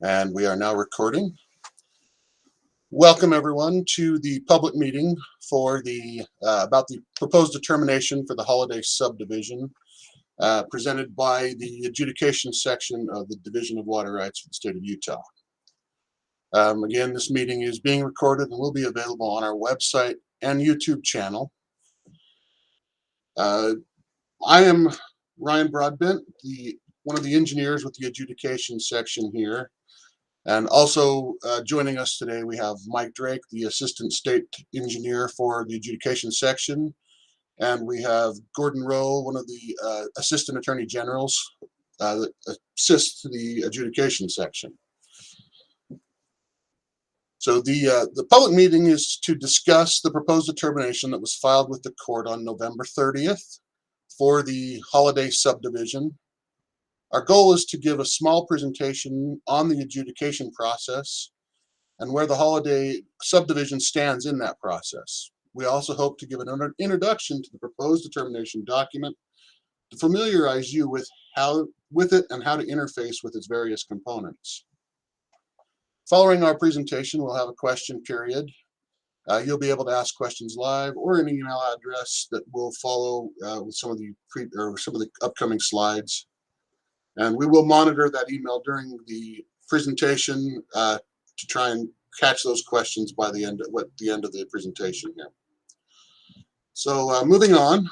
And we are now recording. Welcome everyone to the public meeting for the about the proposed determination for the Holladay Subdivision, presented by the Adjudication section of the Division of Water Rights for the state of Utah. Again, this meeting is being recorded and will be available on our website and YouTube channel. I am Ryan Broadbent, one of the engineers with the Adjudication section here. And also joining us today, we have Mike Drake, the Assistant State Engineer for the Adjudication section. And we have Gordon Rowe, one of the Assistant Attorney Generals that assists the Adjudication section. So the public meeting is to discuss the proposed determination that was filed with the court on November 30th for the Holladay Subdivision. Our goal is to give a small presentation on the adjudication process and where the Holladay Subdivision stands in that process. We also hope to give an introduction to the proposed determination document to familiarize you with it and how to interface with its various components. Following our presentation, we'll have a question period. You'll be able to ask questions live or an email address that will follow with some of the upcoming slides. And we will monitor that email during the presentation to try and catch those questions by the end of the presentation here. So moving on.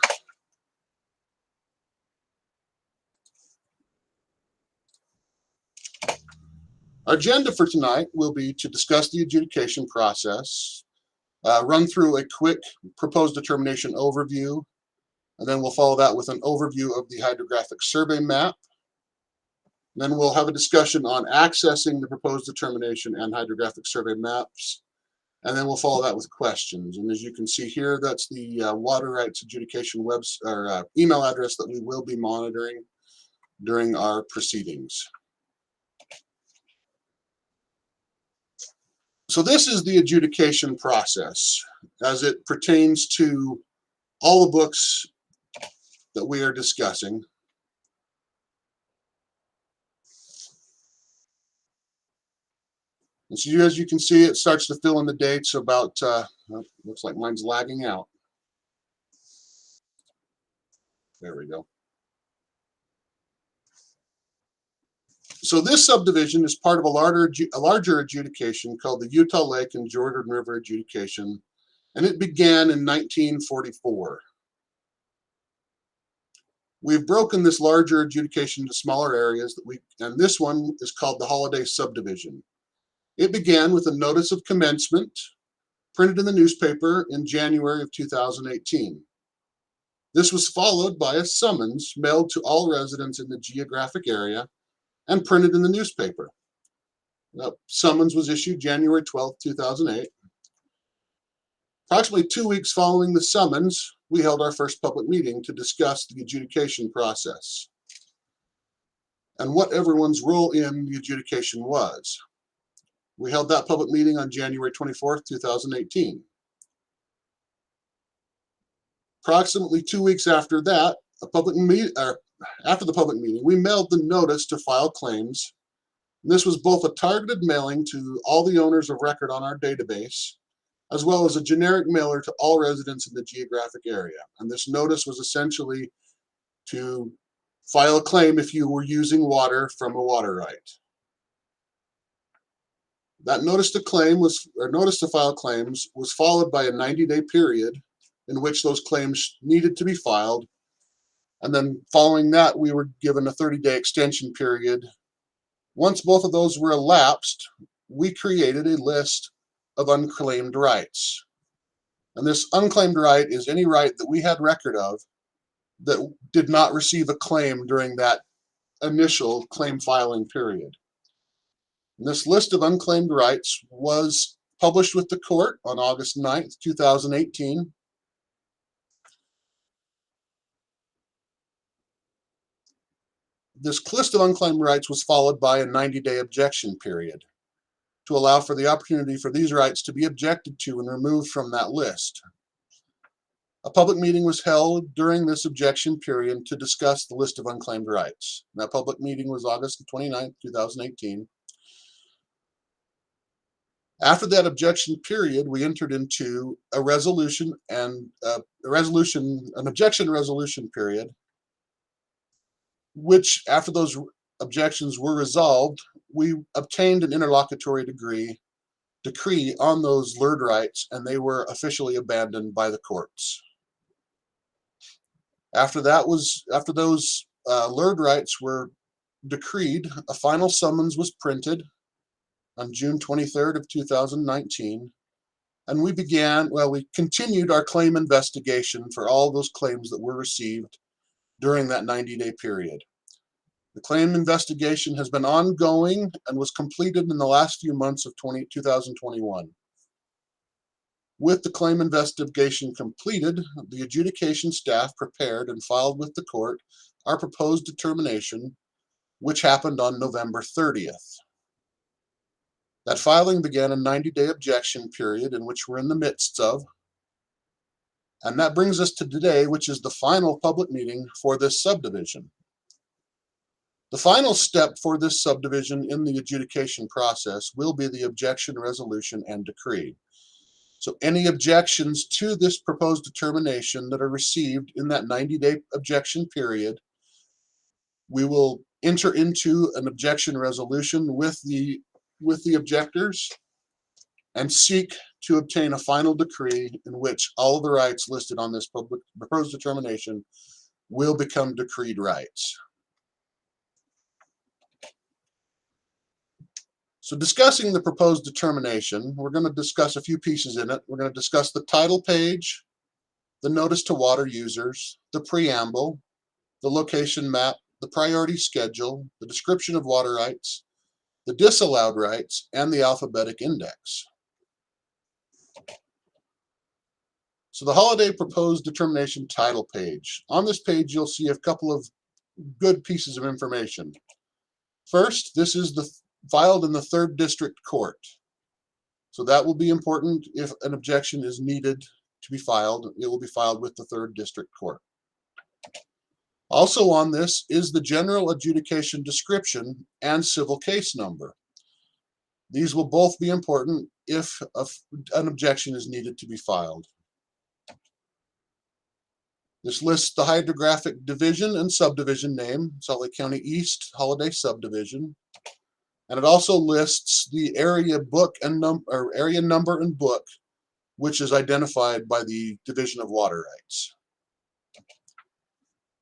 Our agenda for tonight will be to discuss the adjudication process, run through a quick proposed determination overview, and then we'll follow that with an overview of the hydrographic survey map. Then we'll have a discussion on accessing the proposed determination and hydrographic survey maps. And then we'll follow that with questions. And as you can see here, that's the water rights adjudication email address that we will be monitoring during our proceedings. So this is the adjudication process as it pertains to all the books that we are discussing. And so as you can see, it starts to fill in the dates about, well, looks like mine's lagging out. There we go. So this subdivision is part of a larger adjudication called the Utah Lake and Jordan River Adjudication, and it began in 1944. We've broken this larger adjudication into smaller areas and this one is called the Holladay Subdivision. It began with a notice of commencement printed in the newspaper in January of 2018. This was followed by a summons mailed to all residents in the geographic area and printed in the newspaper. The summons was issued January 12, 2008. Approximately 2 weeks following the summons, we held our first public meeting to discuss the adjudication process and what everyone's role in the adjudication was. We held that public meeting on January 24th, 2018. Approximately 2 weeks after that, after the public meeting, we mailed the notice to file claims. This was both a targeted mailing to all the owners of record on our database, as well as a generic mailer to all residents in the geographic area. And this notice was essentially to file a claim if you were using water from a water right. That notice to file claims was followed by a 90-day period in which those claims needed to be filed. And then following that, we were given a 30-day extension period. Once both of those were elapsed, we created a list of unclaimed rights. And this unclaimed right is any right that we had record of that did not receive a claim during that initial claim filing period. And this list of unclaimed rights was published with the court on August 9th, 2018. This list of unclaimed rights was followed by a 90-day objection period to allow for the opportunity for these rights to be objected to and removed from that list. A public meeting was held during this objection period to discuss the list of unclaimed rights. That public meeting was August 29th, 2018. After that objection period, we entered into a resolution and an objection resolution period, which after those objections were resolved, we obtained an interlocutory decree on those lurd rights, and they were officially abandoned by the courts. After those lurd rights were decreed, a final summons was printed on June 23rd of 2019, and we continued our claim investigation for all those claims that were received during that 90-day period. The claim investigation has been ongoing and was completed in the last few months of 2021. With the claim investigation completed, the adjudication staff prepared and filed with the court our proposed determination, which happened on November 30th. That filing began a 90-day objection period in which we're in the midst of, and that brings us to today, which is the final public meeting for this subdivision. The final step for this subdivision in the adjudication process will be the objection resolution and decree. So any objections to this proposed determination that are received in that 90-day objection period, we will enter into an objection resolution with the objectors and seek to obtain a final decree in which all of the rights listed on this proposed determination will become decreed rights. So discussing the proposed determination, we're going to discuss a few pieces in it. We're going to discuss the title page, the notice to water users, the preamble, the location map, the priority schedule, the description of water rights, the disallowed rights, and the alphabetic index. So the Holladay proposed determination title page. On this page, you'll see a couple of good pieces of information. First, this is filed in the Third District Court. So that will be important if an objection is needed to be filed. It will be filed with the Third District Court. Also on this is the general adjudication description and civil case number. These will both be important if an objection is needed to be filed. This lists the hydrographic division and subdivision name, Salt Lake County East, Holladay Subdivision. And it also lists the area area number and book, which is identified by the Division of Water Rights.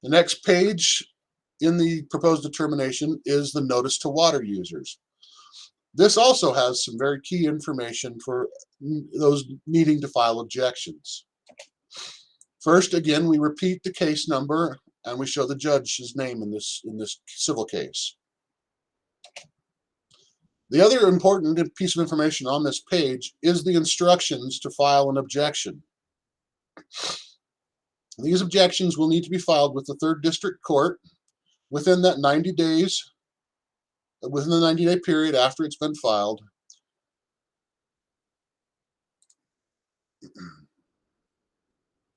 The next page in the proposed determination is the notice to water users. This also has some very key information for those needing to file objections. First, again, we repeat the case number and we show the judge's name in this civil case. The other important piece of information on this page is the instructions to file an objection. These objections will need to be filed with the Third District Court within that 90 days, within the 90-day period after it's been filed.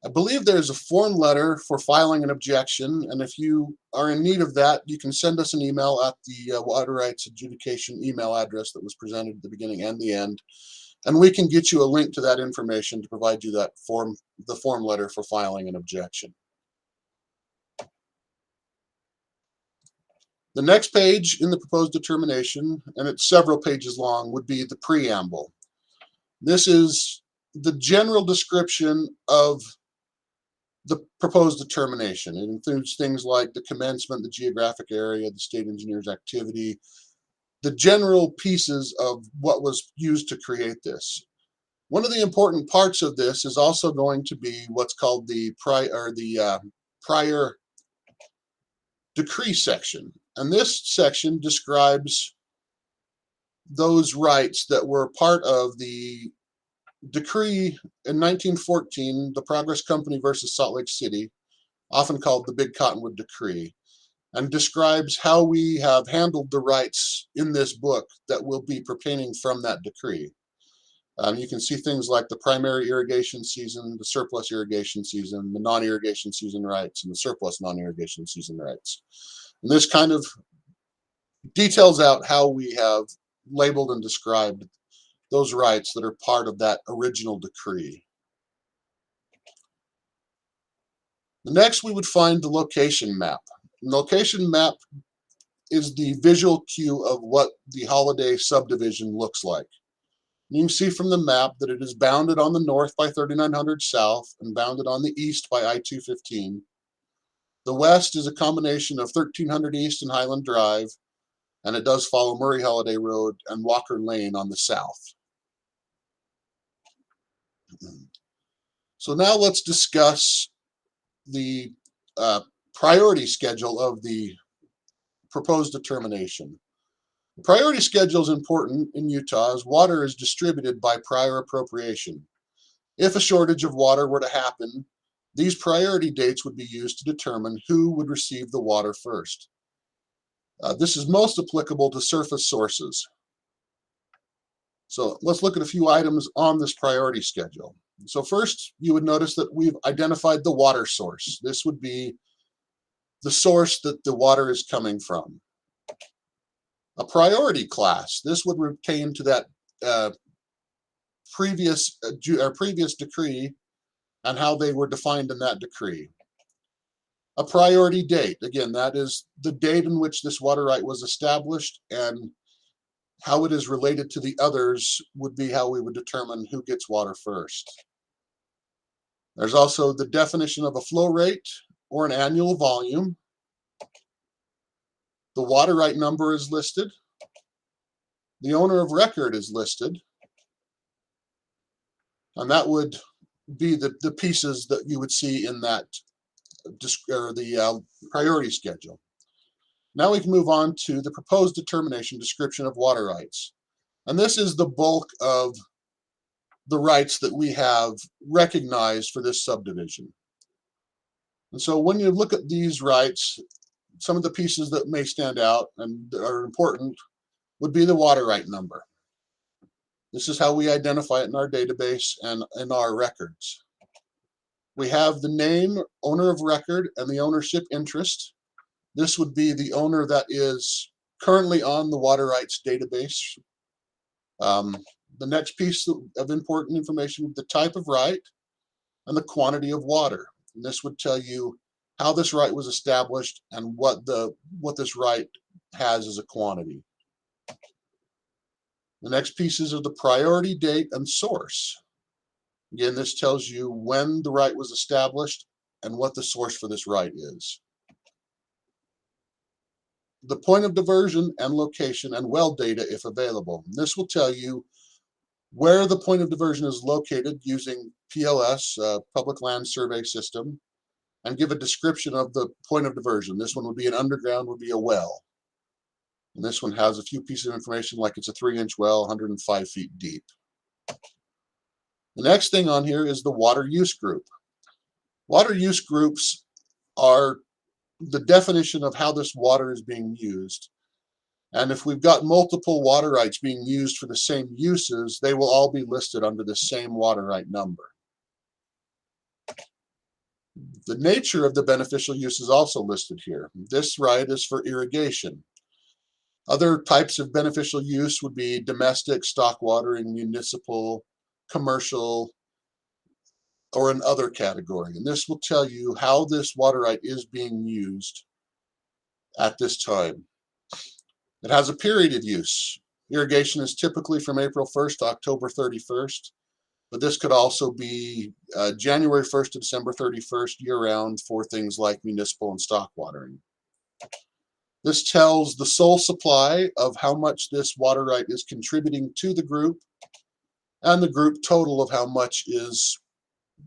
I believe there's a form letter for filing an objection, and if you are in need of that, you can send us an email at the Water Rights Adjudication email address that was presented at the beginning and the end, and we can get you a link to that information to provide you that the form letter for filing an objection. The next page in the proposed determination, and it's several pages long, would be the preamble. This is the general description of the proposed determination. It includes things like the commencement, the geographic area, the state engineer's activity, the general pieces of what was used to create this. One of the important parts of this is also going to be what's called the prior decree section. And this section describes those rights that were part of the decree in 1914, the Progress Company versus Salt Lake City, often called the Big Cottonwood Decree, and describes how we have handled the rights in this book that will be pertaining from that decree. You can see things like the primary irrigation season, the surplus irrigation season, the non-irrigation season rights, and the surplus non-irrigation season rights. And this kind of details out how we have labeled and described those rights that are part of that original decree. The next, we would find the location map. The location map is the visual cue of what the Holladay Subdivision looks like. You can see from the map that it is bounded on the north by 3900 South and bounded on the east by I-215. The west is a combination of 1300 East and Highland Drive, and it does follow Murray Holladay Road and Walker Lane on the south. So now let's discuss the priority schedule of the proposed determination. The priority schedule is important in Utah as water is distributed by prior appropriation. If a shortage of water were to happen, these priority dates would be used to determine who would receive the water first. This is most applicable to surface sources. So let's look at a few items on this priority schedule. So first, you would notice that we've identified the water source. This would be the source that the water is coming from. A priority class. This would pertain to that previous decree and how they were defined in that decree. A priority date. Again, that is the date in which this water right was established, and how it is related to the others would be how we would determine who gets water first. There's also the definition of a flow rate or an annual volume. The water right number is listed. The owner of record is listed. And that would be the pieces that you would see in that priority schedule. Now we can move on to the proposed determination description of water rights. And this is the bulk of the rights that we have recognized for this subdivision. And so when you look at these rights, some of the pieces that may stand out and are important would be the water right number. This is how we identify it in our database and in our records. We have the name, owner of record, and the ownership interest. This would be the owner that is currently on the water rights database. The next piece of important information, the type of right and the quantity of water. And this would tell you how this right was established and what this right has as a quantity. The next pieces are the priority date and source. Again, this tells you when the right was established and what the source for this right is. The point of diversion and location and well data if available. And this will tell you where the point of diversion is located using PLS, Public Land Survey System, and give a description of the point of diversion. This one would be an underground, would be a well. And this one has a few pieces of information like it's a 3-inch well, 105 feet deep. The next thing on here is the water use group. Water use groups are the definition of how this water is being used. And if we've got multiple water rights being used for the same uses, they will all be listed under the same water right number. The nature of the beneficial use is also listed here. This right is for irrigation. Other types of beneficial use would be domestic, stock watering, municipal, commercial, or an other category. And this will tell you how this water right is being used at this time. It has a period of use. Irrigation is typically from April 1st to October 31st, but this could also be January 1st to December 31st year-round for things like municipal and stock watering. This tells the sole supply of how much this water right is contributing to the group and the group total of how much is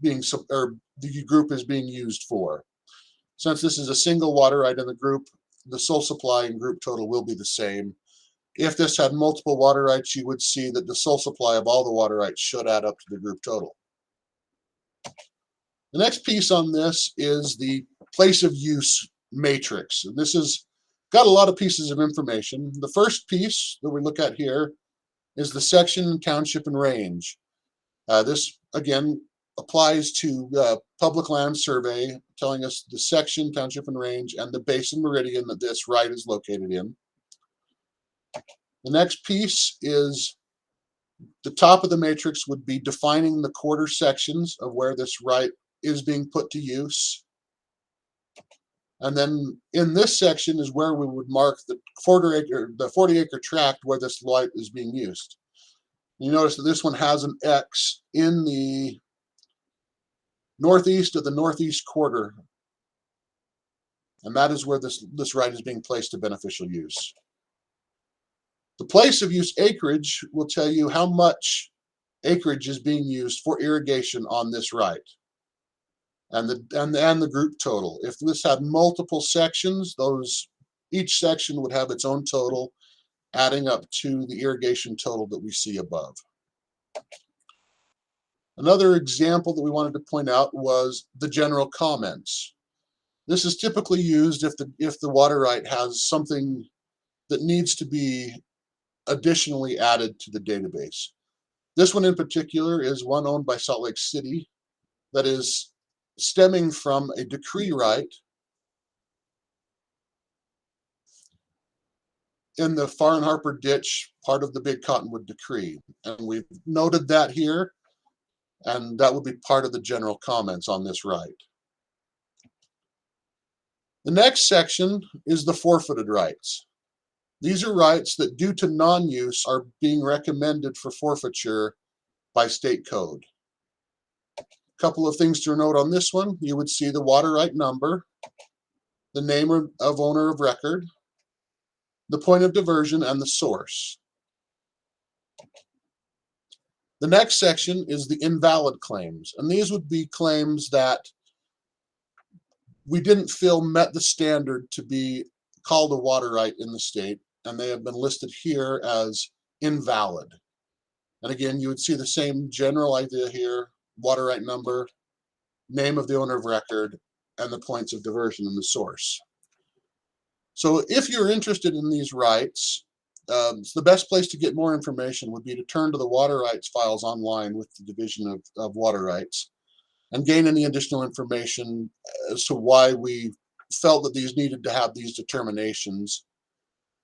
being, or the group is being used for. Since this is a single water right in the group, the sole supply and group total will be the same. If this had multiple water rights, you would see that the sole supply of all the water rights should add up to the group total. The next piece on this is the place of use matrix. And this has got a lot of pieces of information. The first piece that we look at here is the section, township, and range. This, again, applies to public land survey, telling us the section, township, and range, and the basin meridian that this right is located in. The next piece is The top of the matrix would be defining the quarter sections of where this right is being put to use. And then in this section is where we would mark the 40-acre tract where this right is being used. You notice that this one has an X in the northeast of the northeast quarter. And that is where this right is being placed to beneficial use. The place of use acreage will tell you how much acreage is being used for irrigation on this right. And the group total. If this had multiple sections, each section would have its own total, adding up to the irrigation total that we see above. Another example that we wanted to point out was the general comments. This is typically used if the water right has something that needs to be additionally added to the database. This one in particular is one owned by Salt Lake City that is stemming from a decree right in the Far and Harper ditch, part of the Big Cottonwood decree. And we've noted that here, and that would be part of the general comments on this right. The next section is the forfeited rights. These are rights that, due to non-use, are being recommended for forfeiture by state code. A couple of things to note on this one. You would see the water right number, the name of owner of record, the point of diversion, and the source. The next section is the invalid claims, and these would be claims that we didn't feel met the standard to be called a water right in the state, and they have been listed here as invalid. And again, you would see the same general idea here: water right number, name of the owner of record, and the points of diversion and the source. So if you're interested in these rights, the best place to get more information would be to turn to the water rights files online with the Division of Water Rights and gain any additional information as to why we felt that these needed to have these determinations.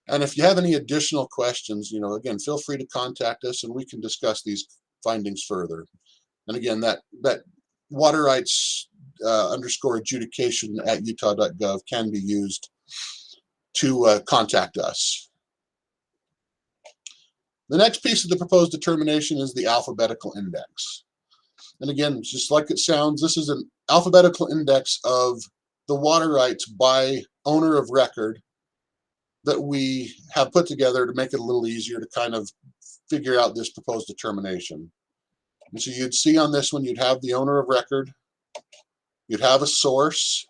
And if you have any additional questions, again, feel free to contact us and we can discuss these findings further. And again, that water rights _adjudication at utah.gov can be used to contact us. The next piece of the proposed determination is the alphabetical index. And again, just like it sounds, this is an alphabetical index of the water rights by owner of record that we have put together to make it a little easier to kind of figure out this proposed determination. And so you'd see on this one, you'd have the owner of record, you'd have a source,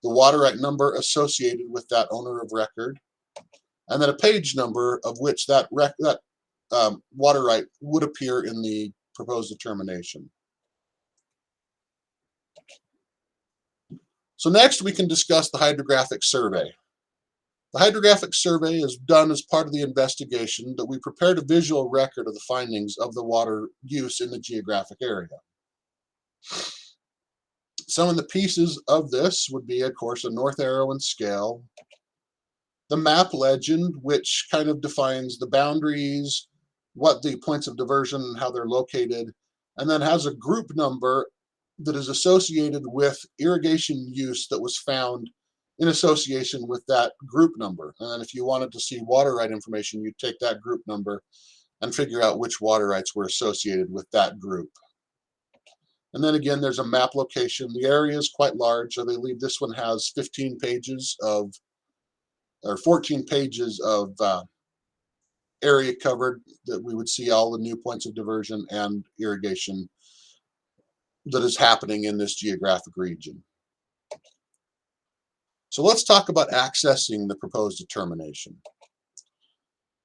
the water right number associated with that owner of record, and then a page number of which that water right would appear in the proposed determination. So next we can discuss the hydrographic survey. The hydrographic survey is done as part of the investigation that we prepared a visual record of the findings of the water use in the geographic area. Some of the pieces of this would be, of course, a north arrow and scale, the map legend, which kind of defines the boundaries, what the points of diversion and how they're located, and then has a group number that is associated with irrigation use that was found in association with that group number. And then if you wanted to see water right information, you'd take that group number and figure out which water rights were associated with that group. And then again, there's a map location. The area is quite large. I believe this one has 14 pages of area covered, that we would see all the new points of diversion and irrigation that is happening in this geographic region. So let's talk about accessing the proposed determination.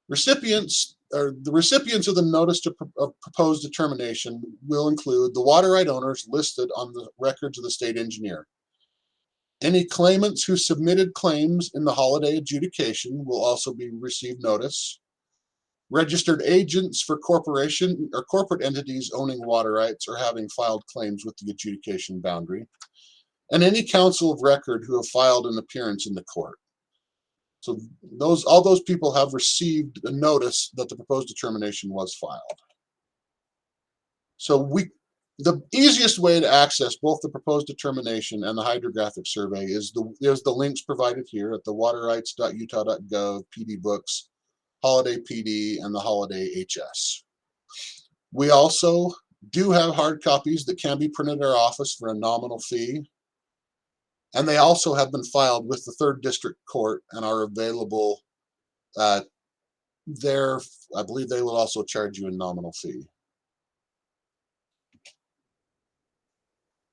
The recipients of the notice of proposed determination will include the water right owners listed on the records of the state engineer. Any claimants who submitted claims in the Holladay Adjudication will also receive notice. Registered agents for corporation or corporate entities owning water rights or having filed claims with the adjudication boundary, and any counsel of record who have filed an appearance in the court. So all those people have received a notice that the proposed determination was filed. So the easiest way to access both the proposed determination and the hydrographic survey is the links provided here at the waterrights.utah.gov, PD Books, Holladay PD, and the Holladay HS. We also do have hard copies that can be printed at our office for a nominal fee. And they also have been filed with the Third District Court and are available there. I believe they will also charge you a nominal fee.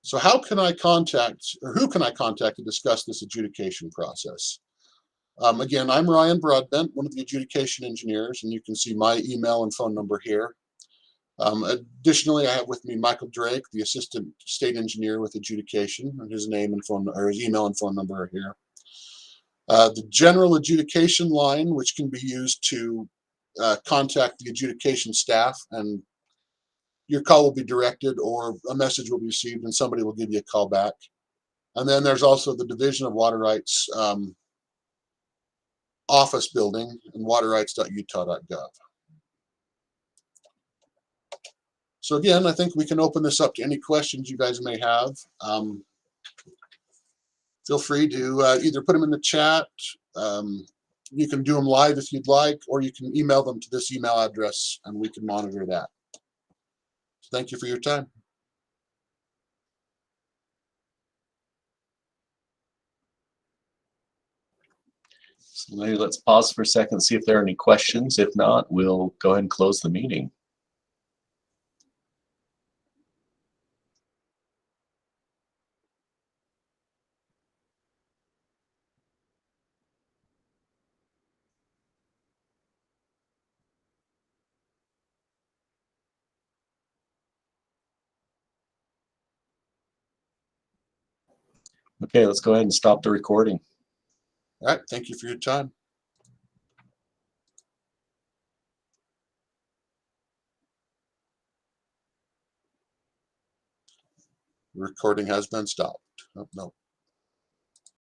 So who can I contact to discuss this adjudication process? Again, I'm Ryan Broadbent, one of the adjudication engineers, and you can see my email and phone number here. Additionally, I have with me Michael Drake, the assistant state engineer with adjudication, and his email and phone number are here. The general adjudication line, which can be used to contact the adjudication staff, and your call will be directed or a message will be received and somebody will give you a call back. And then there's also the Division of Water Rights office building and waterrights.utah.gov. So again, I think we can open this up to any questions you guys may have. Feel free to either put them in the chat. You can do them live if you'd like, or you can email them to this email address and we can monitor that. So thank you for your time. So maybe let's pause for a second, see if there are any questions. If not, we'll go ahead and close the meeting. Okay, let's go ahead and stop the recording. All right, thank you for your time. The recording has been stopped. Oh, no.